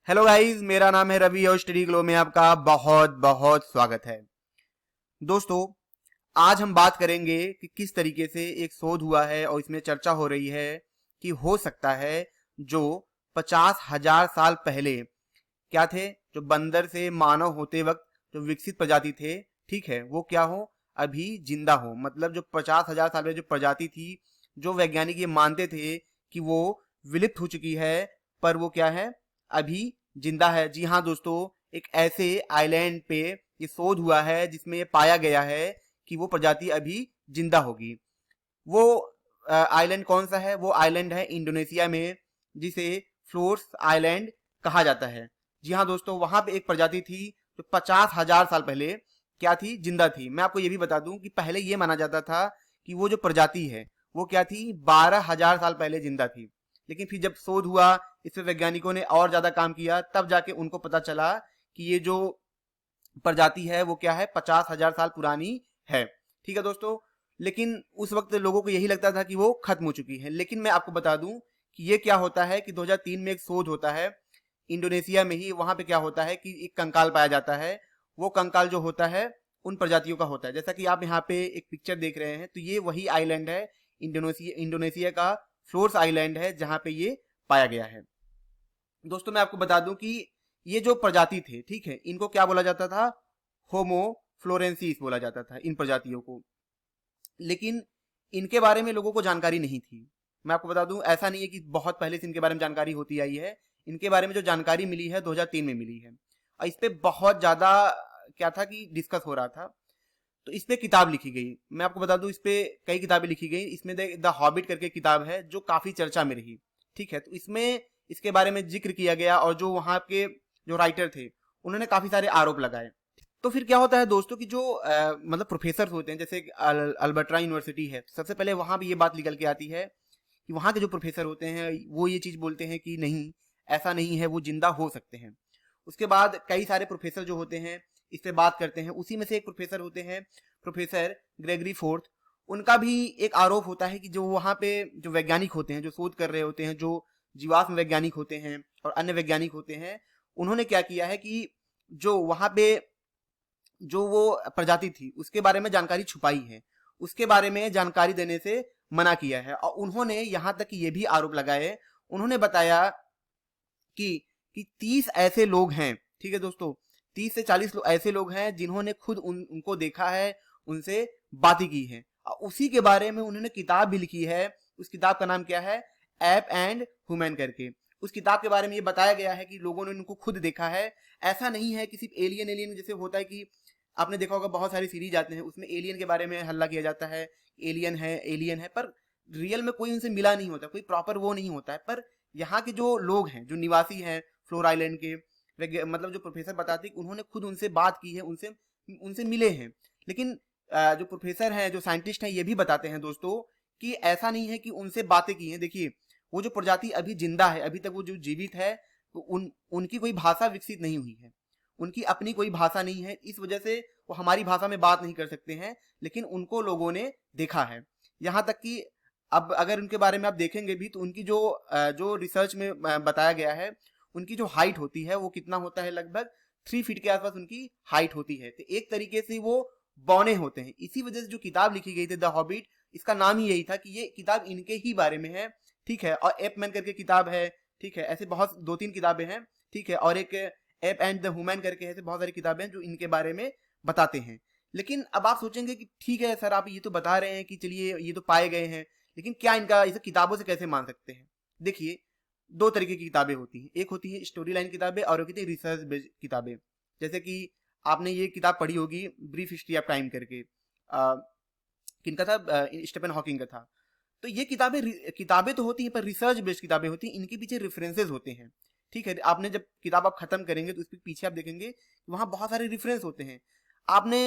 Hello guys, मेरा नाम है रवि और स्टडी ग्लो में आपका बहुत बहुत स्वागत है। दोस्तों, आज हम बात करेंगे कि किस तरीके से एक शोध हुआ है और इसमें चर्चा हो रही है कि हो सकता है जो 50,000 साल पहले क्या थे, जो बंदर से मानव होते वक्त जो विकसित प्रजाति थे, ठीक है, वो क्या हो, अभी जिंदा हो। मतलब जो 50,000 साल पहले जो प्रजाति थी, जो वैज्ञानिक ये मानते थे कि वो विलुप्त हो चुकी है, पर वो क्या है, अभी जिंदा है। जी हाँ दोस्तों, एक ऐसे आइलैंड पे ये शोध हुआ है जिसमें ये पाया गया है कि वो प्रजाति अभी जिंदा होगी। वो आइलैंड कौन सा है? वो आइलैंड है इंडोनेशिया में, जिसे फ्लोर्स आइलैंड कहा जाता है। जी हाँ दोस्तों, वहां पे एक प्रजाति थी जो 50,000 साल पहले क्या थी, जिंदा थी। मैं आपको ये भी बता दूं कि पहले ये माना जाता था कि वो जो प्रजाति है वो क्या थी, 12,000 साल पहले जिंदा थी। लेकिन फिर जब शोध हुआ, इस पे वैज्ञानिकों ने और ज्यादा काम किया, तब जाके उनको पता चला कि ये जो प्रजाति है वो क्या है, 50,000 साल पुरानी है। ठीक है दोस्तों, लेकिन उस वक्त लोगों को यही लगता था कि वो खत्म हो चुकी है। लेकिन मैं आपको बता दूं कि ये क्या होता है कि 2003 में एक शोध होता है इंडोनेशिया में ही। वहां पे क्या होता है कि एक कंकाल पाया जाता है। वो कंकाल जो होता है उन प्रजातियों का होता है। जैसा कि आप यहाँ पे एक पिक्चर देख रहे हैं, तो ये वही आइलैंड है, इंडोनेशिया का फ्लोर्स आइलैंड है, जहां पे ये पाया गया है। दोस्तों, मैं आपको बता दूं कि ये जो प्रजाति थे, ठीक है, इनको क्या बोला जाता था, होमो फ्लोरेंसिस बोला जाता था इन प्रजातियों को। लेकिन इनके बारे में लोगों को जानकारी नहीं थी। मैं आपको बता दूं, ऐसा नहीं है कि बहुत पहले से इनके बारे में जानकारी होती आई है। इनके बारे में जो जानकारी मिली है 2003 में मिली है, और इस पे बहुत ज्यादा क्या था कि डिस्कस हो रहा था। तो इस पे किताब लिखी गई। मैं आपको बता दूं, इस पे कई किताबें लिखी गई। इसमें द हॉबिट करके किताब है जो काफी चर्चा में रही। ठीक है, तो इसमें इसके बारे में जिक्र किया गया, और जो वहां के जो राइटर थे उन्होंने काफी सारे आरोप लगाए। तो फिर क्या होता है दोस्तों कि जो मतलब प्रोफेसर होते हैं, जैसे अल्बर्टा यूनिवर्सिटी है, सबसे पहले वहां भी ये बात निकल के आती है कि वहां के जो प्रोफेसर होते हैं वो ये चीज बोलते हैं कि नहीं, ऐसा नहीं है, वो जिंदा हो सकते हैं। उसके बाद कई सारे प्रोफेसर जो होते हैं इस पे बात करते हैं। उसी में से एक प्रोफेसर होते हैं प्रोफेसर ग्रेगरी फोर्थ। उनका भी एक आरोप होता है कि जो वहां पे जो वैज्ञानिक होते हैं, जो शोध कर रहे होते हैं, जो जीवाश्म वैज्ञानिक होते हैं और अन्य वैज्ञानिक होते हैं, उन्होंने क्या किया है कि जो वहां पे जो वो प्रजाति थी उसके बारे में जानकारी छुपाई है, उसके बारे में जानकारी देने से मना किया है। और उन्होंने यहां तक ये भी आरोप लगाए, उन्होंने बताया कि 30 ऐसे लोग हैं, ठीक है दोस्तों, 30 से 40 ऐसे लोग हैं जिन्होंने खुद उनको देखा है, उनसे बातें की है, और उसी के बारे में उन्होंने किताब भी लिखी है। उस किताब का नाम क्या है, एप एंड ह्यूमन करके। उस किताब के बारे में ये बताया गया है कि लोगों ने उनको खुद देखा है। ऐसा नहीं है कि सिर्फ एलियन एलियन जैसे होता है कि आपने देखा होगा बहुत सारी सीरीज आते हैं उसमें एलियन के बारे में हल्ला किया जाता है, एलियन है, पर रियल में कोई उनसे मिला नहीं होता, कोई प्रॉपर वो नहीं होता है। पर यहाँ के जो लोग हैं, जो निवासी हैं फ्लोर आइलैंड के, मतलब जो प्रोफेसर बताते हैं उन्होंने खुद उनसे बात की है, उनसे उनसे मिले हैं। लेकिन जो प्रोफेसर हैं, जो साइंटिस्ट हैं, ये भी बताते हैं दोस्तों कि ऐसा नहीं है कि उनसे बातें की हैं। देखिए, वो जो प्रजाति अभी जिंदा है, अभी तक वो जो जीवित है, तो उनकी कोई भाषा विकसित नहीं हुई है, उनकी अपनी कोई भाषा नहीं है। इस वजह से वो हमारी भाषा में बात नहीं कर सकते हैं, लेकिन उनको लोगों ने देखा है। यहाँ तक कि अब अगर उनके बारे में आप देखेंगे भी तो उनकी जो रिसर्च में बताया गया है, उनकी जो हाइट होती है वो कितना होता है, लगभग 3 फीट के आसपास उनकी हाइट होती है। तो एक तरीके से वो बौने होते हैं। इसी वजह से जो किताब लिखी गई थी द हॉबिट, इसका नाम ही यही था कि ये किताब इनके ही बारे में है। ठीक है, और एपमैन करके किताब है, ठीक है, ऐसे बहुत 2-3 किताबें हैं, ठीक है, और एक एप एंड द ह्यूमन करके ऐसे बहुत सारी किताबें हैं जो इनके बारे में बताते हैं। लेकिन अब आप सोचेंगे कि ठीक है सर, आप ये तो बता रहे हैं कि चलिए ये तो पाए गए हैं, लेकिन क्या इनका इसे किताबों से कैसे मान सकते हैं? देखिए, 2 तरीके की किताबें होती हैं। एक होती है स्टोरी लाइन किताबें और एक होती है रिसर्च बेस्ड किताबें। जैसे कि आपने ये किताब पढ़ी होगी, ब्रीफ हिस्ट्री ऑफ टाइम करके, किनका था, स्टीफन हॉकिंग का था। तो ये किताबें तो होती हैं, पर रिसर्च बेस्ड किताबें होती हैं, इनके पीछे रेफरेंसेस होते हैं। ठीक है, आपने जब किताब आप खत्म करेंगे तो उसके पीछे आप देखेंगे वहां बहुत सारे रेफरेंस होते हैं। आपने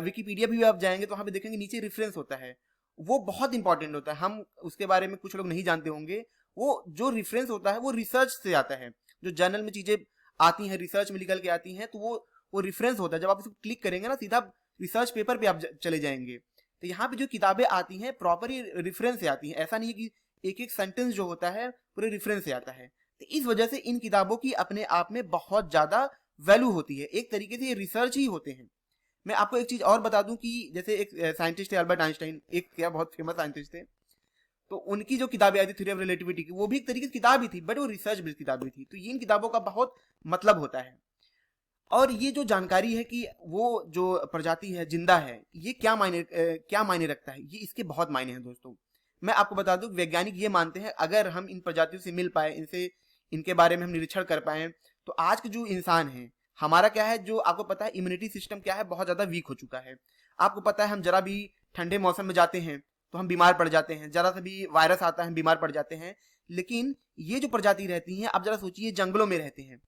विकिपीडिया भी आप जाएंगे तो वहां पे देखेंगे नीचे रेफरेंस होता है, वो बहुत इंपॉर्टेंट होता है। हम उसके बारे में कुछ लोग नहीं जानते होंगे। वो जो रेफरेंस होता है वो रिसर्च से आता है। जो जर्नल में चीजें आती हैं, रिसर्च में निकल के आती हैं, तो वो रेफरेंस होता है। जब आप उसको क्लिक करेंगे ना, सीधा रिसर्च पेपर पे आप चले जाएंगे। तो यहाँ पे जो किताबें आती हैं प्रॉपर ही रेफरेंस से आती हैं। ऐसा नहीं है कि एक एक सेंटेंस जो होता है पूरे रेफरेंस से आता है। तो इस वजह से इन किताबों की अपने आप में बहुत ज्यादा वैल्यू होती है। एक तरीके से ये रिसर्च ही होते हैं। मैं आपको एक चीज और बता दूं कि जैसे एक साइंटिस्ट थे अल्बर्ट आइंस्टाइन, एक क्या बहुत फेमस साइंटिस्ट थे, तो उनकी जो किताबें आई थी थ्योरी ऑफ रिलेटिविटी की, वो भी एक तरीके से किताब ही थी, बट वो रिसर्च बेस्ड किताब भी थी। तो इन किताबों का बहुत मतलब होता है। और ये जो जानकारी है कि वो जो प्रजाति है जिंदा है, ये क्या मायने रखता है, ये इसके बहुत मायने हैं दोस्तों। मैं आपको बता दूं, वैज्ञानिक ये मानते हैं अगर हम इन प्रजातियों से मिल पाए, इनसे इनके बारे में हम निरीक्षण कर पाए, तो आज के जो इंसान है हमारा क्या है, जो आपको पता है इम्यूनिटी सिस्टम क्या है, बहुत ज्यादा वीक हो चुका है। आपको पता है हम जरा भी ठंडे मौसम में जाते हैं तो हम बीमार पड़ जाते हैं, जरा सा भी वायरस आता है हम बीमार पड़ जाते हैं। लेकिन ये जो प्रजाति रहती हैं, आप जरा सोचिए, जंगलों में रहते हैं,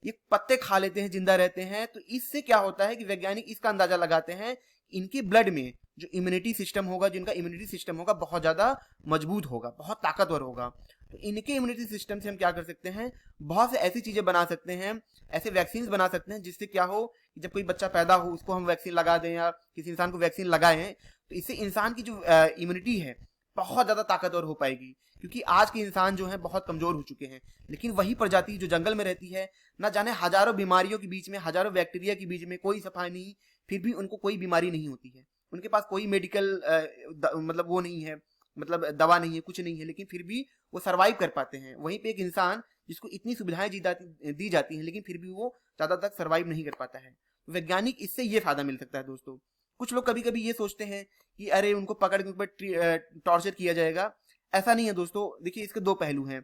ये पत्ते खा लेते हैं, जिंदा रहते हैं। तो इससे क्या होता है कि वैज्ञानिक इसका अंदाजा लगाते हैं, इनके ब्लड में जो इम्यूनिटी सिस्टम होगा, जिनका इम्यूनिटी सिस्टम होगा बहुत ज्यादा मजबूत होगा, बहुत ताकतवर होगा। तो इनके इम्यूनिटी सिस्टम से हम क्या कर सकते हैं, बहुत से ऐसी चीजें बना सकते हैं, ऐसे वैक्सीन बना सकते हैं जिससे क्या हो कि जब कोई बच्चा पैदा हो उसको हम वैक्सीन लगा दें, या किसी इंसान को वैक्सीन लगाएं, तो इससे इंसान की जो इम्यूनिटी है बहुत ज्यादा ताकतवर हो पाएगी। क्योंकि आज के इंसान जो है बहुत कमजोर हो चुके हैं। लेकिन वही प्रजाति जो जंगल में रहती है, ना जाने हजारों बीमारियों के बीच में, हजारों बैक्टीरिया के बीच में, कोई सफाई नहीं, फिर भी उनको कोई बीमारी नहीं होती है। उनके पास कोई मेडिकल मतलब वो नहीं है, मतलब दवा नहीं है, कुछ नहीं है, लेकिन फिर भी वो सरवाइव कर पाते हैं। वहीं पे एक इंसान जिसको इतनी सुविधाएं दी जाती हैं, लेकिन फिर भी वो ज्यादा तक सरवाइव नहीं कर पाता है। वैज्ञानिक इससे ये फायदा मिल सकता है दोस्तों। कुछ लोग कभी कभी ये सोचते हैं कि अरे उनको पकड़ के ऊपर टॉर्चर किया जाएगा। ऐसा नहीं है दोस्तों। देखिए, इसके दो पहलू हैं।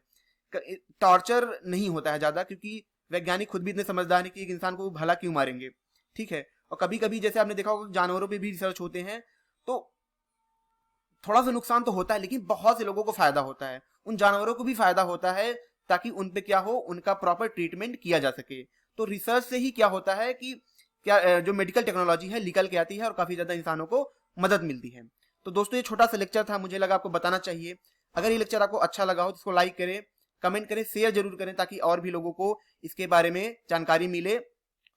टॉर्चर नहीं होता है ज्यादा, क्योंकि वैज्ञानिक खुद भी इतने समझदार हैं कि एक इंसान को भला क्यों मारेंगे, ठीक है। और कभी कभी जैसे आपने देखा होगा जानवरों पे भी रिसर्च होते हैं, तो थोड़ा सा नुकसान तो होता है, लेकिन बहुत से लोगों को फायदा होता है। उन जानवरों को भी फायदा होता है, ताकि उन पे क्या हो, उनका प्रॉपर ट्रीटमेंट किया जा सके। तो रिसर्च से ही क्या होता है कि क्या जो मेडिकल टेक्नोलॉजी है निकल के आती है, और काफी ज्यादा इंसानों को मदद मिलती है। तो दोस्तों, ये छोटा सा लेक्चर था, मुझे लगा आपको बताना चाहिए। अगर ये लेक्चर आपको अच्छा लगा हो तो इसको लाइक करें, कमेंट करें, शेयर जरूर करें, ताकि और भी लोगों को इसके बारे में जानकारी मिले।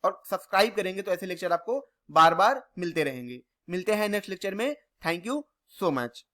और सब्सक्राइब करेंगे तो ऐसे लेक्चर आपको बार बार मिलते रहेंगे। मिलते हैं नेक्स्ट लेक्चर में। Thank you so much.